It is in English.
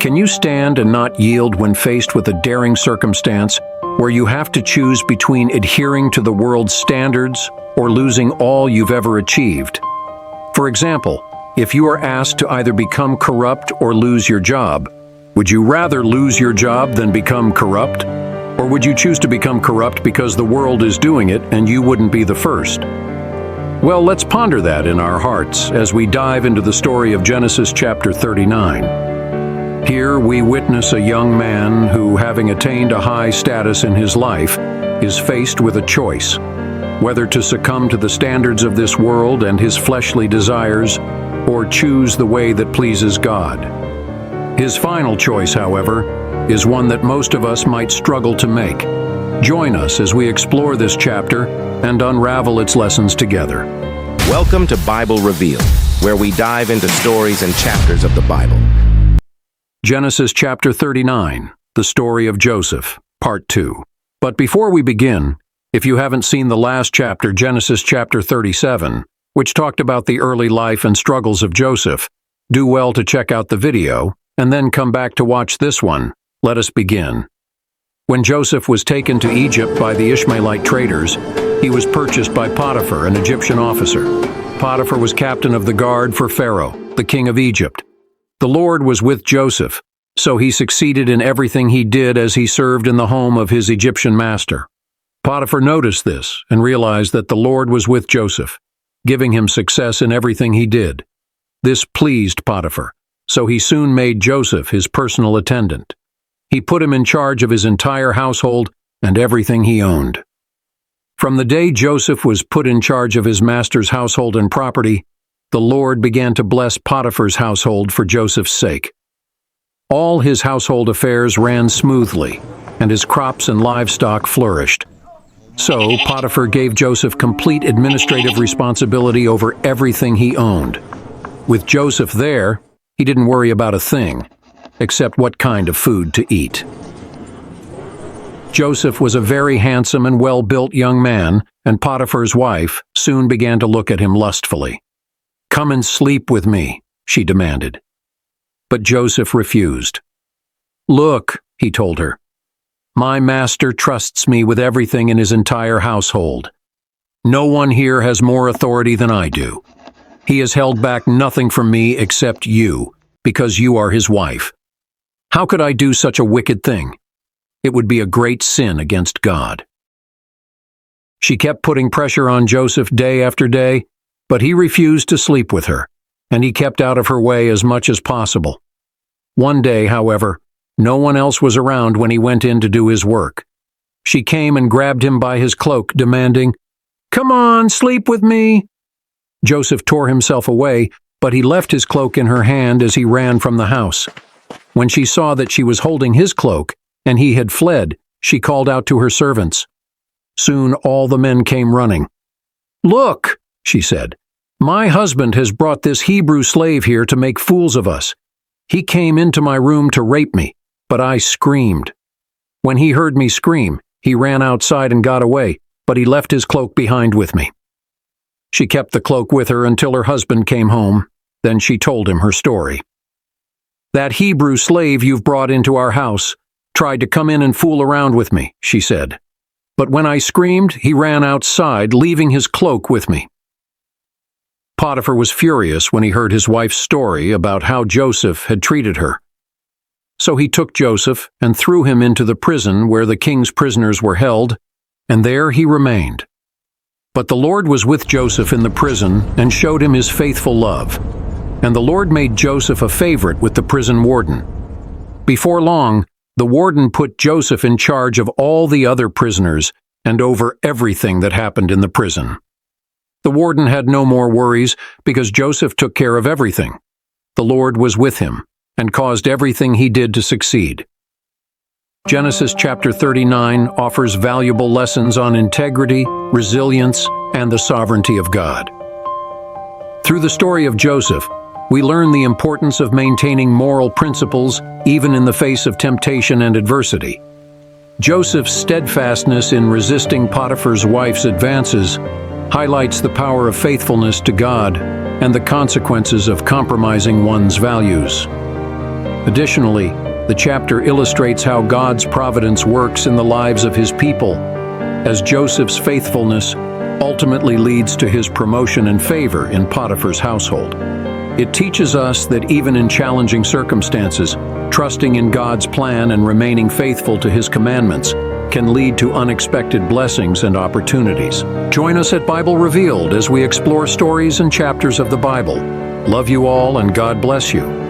Can you stand and not yield when faced with a daring circumstance where you have to choose between adhering to the world's standards or losing all you've ever achieved? For example, if you are asked to either become corrupt or lose your job, would you rather lose your job than become corrupt? Or would you choose to become corrupt because the world is doing it and you wouldn't be the first? Well, let's ponder that in our hearts as we dive into the story of Genesis chapter 39. Here we witness a young man who, having attained a high status in his life, is faced with a choice, whether to succumb to the standards of this world and his fleshly desires, or choose the way that pleases God. His final choice, however, is one that most of us might struggle to make. Join us as we explore this chapter and unravel its lessons together. Welcome to Bible Revealed, where we dive into stories and chapters of the Bible. Genesis chapter 39, the story of Joseph, part 2. But before we begin, if you haven't seen the last chapter, Genesis chapter 37, which talked about the early life and struggles of Joseph, do well to check out the video and then come back to watch this one. Let us begin. When Joseph was taken to Egypt by the Ishmaelite traders, he was purchased by Potiphar, an Egyptian officer. Potiphar was captain of the guard for Pharaoh, the king of Egypt. The Lord was with Joseph, so he succeeded in everything he did as he served in the home of his Egyptian master. Potiphar noticed this and realized that the Lord was with Joseph, giving him success in everything he did. This pleased Potiphar, so he soon made Joseph his personal attendant. He put him in charge of his entire household and everything he owned. From the day Joseph was put in charge of his master's household and property, the Lord began to bless Potiphar's household for Joseph's sake. All his household affairs ran smoothly, and his crops and livestock flourished. So Potiphar gave Joseph complete administrative responsibility over everything he owned. With Joseph there, he didn't worry about a thing, except what kind of food to eat. Joseph was a very handsome and well-built young man, and Potiphar's wife soon began to look at him lustfully. "Come and sleep with me," she demanded. But Joseph refused. "Look," he told her, "my master trusts me with everything in his entire household. No one here has more authority than I do. He has held back nothing from me except you, because you are his wife. How could I do such a wicked thing? It would be a great sin against God." She kept putting pressure on Joseph day after day, but he refused to sleep with her, and he kept out of her way as much as possible. One day, however, no one else was around when he went in to do his work. She came and grabbed him by his cloak, demanding, "Come on, sleep with me." Joseph tore himself away, but he left his cloak in her hand as he ran from the house. When she saw that she was holding his cloak and he had fled, she called out to her servants. Soon all the men came running. "Look," she said, "my husband has brought this Hebrew slave here to make fools of us. He came into my room to rape me, but I screamed. When he heard me scream, he ran outside and got away, but he left his cloak behind with me." She kept the cloak with her until her husband came home. Then she told him her story. "That Hebrew slave you've brought into our house tried to come in and fool around with me," she said. "But when I screamed, he ran outside, leaving his cloak with me." Potiphar was furious when he heard his wife's story about how Joseph had treated her. So he took Joseph and threw him into the prison where the king's prisoners were held, and there he remained. But the Lord was with Joseph in the prison and showed him his faithful love. And the Lord made Joseph a favorite with the prison warden. Before long, the warden put Joseph in charge of all the other prisoners and over everything that happened in the prison. The warden had no more worries because Joseph took care of everything. The Lord was with him and caused everything he did to succeed. Genesis chapter 39 offers valuable lessons on integrity, resilience, and the sovereignty of God. Through the story of Joseph, we learn the importance of maintaining moral principles even in the face of temptation and adversity. Joseph's steadfastness in resisting Potiphar's wife's advances highlights the power of faithfulness to God and the consequences of compromising one's values. Additionally, the chapter illustrates how God's providence works in the lives of his people, as Joseph's faithfulness ultimately leads to his promotion and favor in Potiphar's household. It teaches us that even in challenging circumstances, trusting in God's plan and remaining faithful to his commandments can lead to unexpected blessings and opportunities. Join us at Bible Revealed as we explore stories and chapters of the Bible. Love you all, and God bless you.